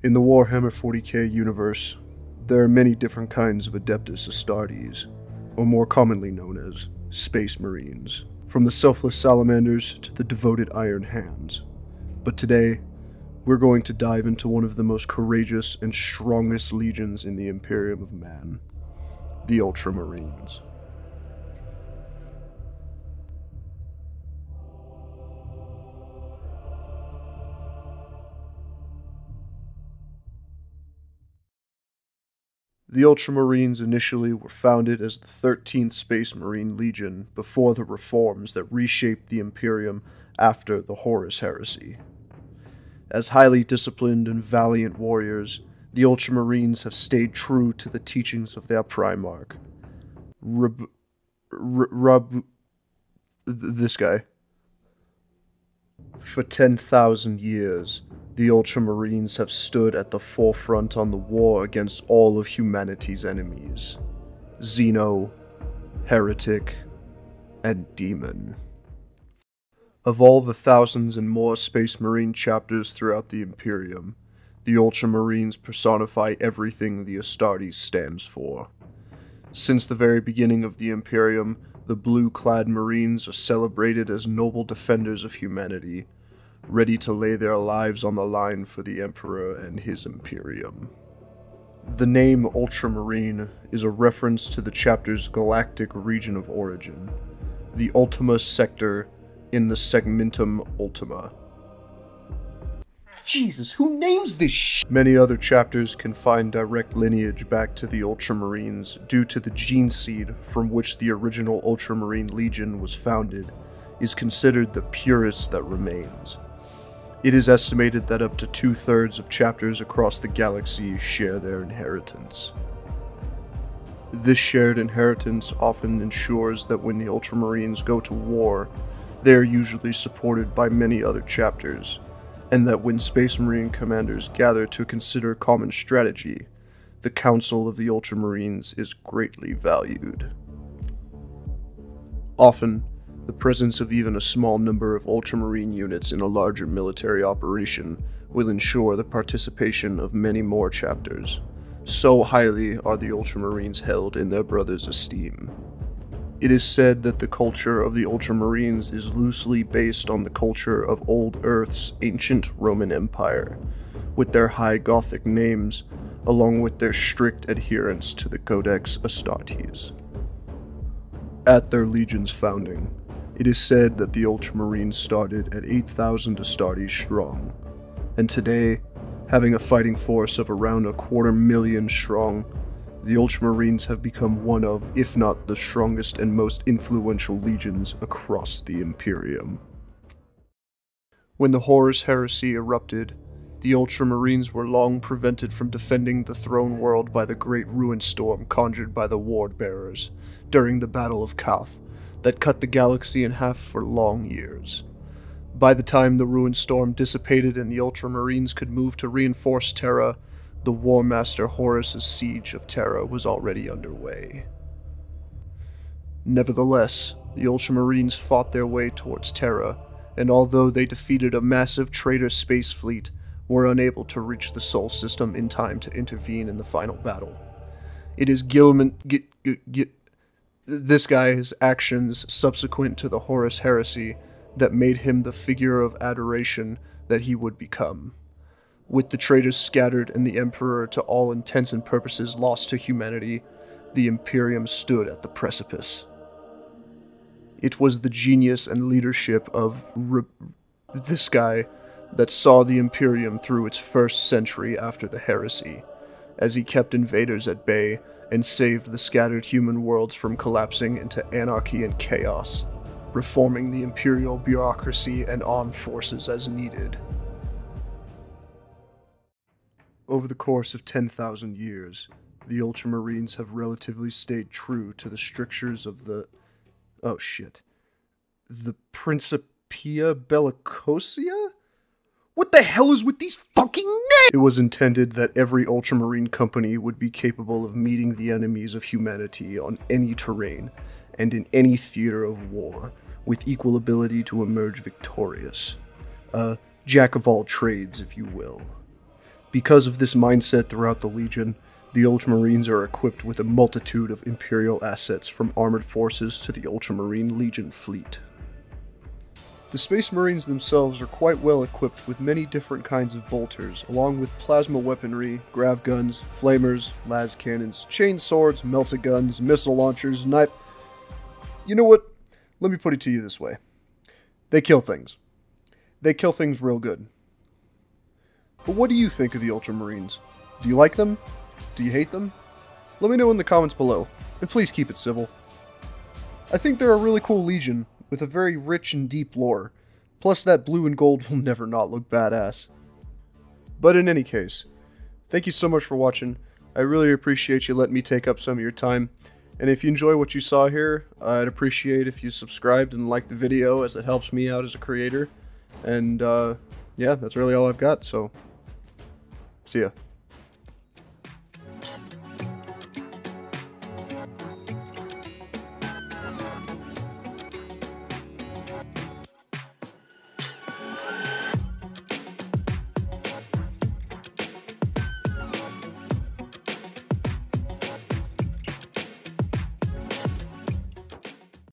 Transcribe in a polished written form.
In the Warhammer 40K universe, there are many different kinds of Adeptus Astartes, or more commonly known as Space Marines, from the selfless salamanders to the devoted Iron Hands. But today, we're going to dive into one of the most courageous and strongest legions in the Imperium of Man, the Ultramarines. The Ultramarines initially were founded as the 13th Space Marine Legion before the reforms that reshaped the Imperium after the Horus Heresy. As highly disciplined and valiant warriors, the Ultramarines have stayed true to the teachings of their Primarch, this guy. For 10,000 years, the Ultramarines have stood at the forefront on the war against all of humanity's enemies: Xeno, Heretic, and Demon. Of all the thousands and more Space Marine chapters throughout the Imperium, the Ultramarines personify everything the Astartes stands for. Since the very beginning of the Imperium, the blue-clad Marines are celebrated as noble defenders of humanity, ready to lay their lives on the line for the Emperor and his Imperium. The name Ultramarine is a reference to the chapter's galactic region of origin, the Ultima sector in the Segmentum Ultima. Jesus, who names this shit? Many other chapters can find direct lineage back to the Ultramarines due to the gene seed from which the original Ultramarine Legion was founded is considered the purest that remains. It is estimated that up to 2/3 of chapters across the galaxy share their inheritance. This shared inheritance often ensures that when the Ultramarines go to war, they are usually supported by many other chapters, and that when Space Marine commanders gather to consider common strategy, the Council of the Ultramarines is greatly valued. Often, the presence of even a small number of Ultramarine units in a larger military operation will ensure the participation of many more chapters. So highly are the Ultramarines held in their brothers' esteem. It is said that the culture of the Ultramarines is loosely based on the culture of Old Earth's ancient Roman Empire, with their high Gothic names, along with their strict adherence to the Codex Astartes. At their legion's founding, it is said that the Ultramarines started at 8,000 Astartes strong, and today, having a fighting force of around 250,000 strong, the Ultramarines have become one of, if not the strongest and most influential legions across the Imperium. When the Horus Heresy erupted, the Ultramarines were long prevented from defending the throne world by the great ruin storm conjured by the Ward Bearers during the Battle of Calth that cut the galaxy in half for long years. By the time the ruin storm dissipated and the Ultramarines could move to reinforce Terra, the War Master Horus's siege of Terra was already underway. Nevertheless, the Ultramarines fought their way towards Terra, and although they defeated a massive traitor space fleet, were unable to reach the Sol system in time to intervene in the final battle. It is this guy's actions subsequent to the Horus Heresy that made him the figure of adoration that he would become. With the traitors scattered and the Emperor to all intents and purposes lost to humanity, the Imperium stood at the precipice. It was the genius and leadership of this guy that saw the Imperium through its first century after the heresy, as he kept invaders at bay and saved the scattered human worlds from collapsing into anarchy and chaos, reforming the imperial bureaucracy and armed forces as needed. Over the course of 10,000 years, the Ultramarines have relatively stayed true to the strictures of the Principia Bellicosia? What the hell is with these fucking names? It was intended that every Ultramarine company would be capable of meeting the enemies of humanity on any terrain and in any theater of war, with equal ability to emerge victorious. A jack of all trades, if you will. Because of this mindset throughout the Legion, the Ultramarines are equipped with a multitude of Imperial assets from armored forces to the Ultramarine Legion fleet. The Space Marines themselves are quite well equipped with many different kinds of bolters, along with plasma weaponry, grav guns, flamers, las cannons, chain swords, melta guns, missile launchers, knife... You know what? Let me put it to you this way. They kill things. They kill things real good. But what do you think of the Ultramarines? Do you like them? Do you hate them? Let me know in the comments below, and please keep it civil. I think they're a really cool Legion, with a very rich and deep lore, plus that blue and gold will never not look badass. But in any case, thank you so much for watching. I really appreciate you letting me take up some of your time, and if you enjoy what you saw here, I'd appreciate if you subscribed and liked the video, as it helps me out as a creator. And yeah, that's really all I've got, so see ya.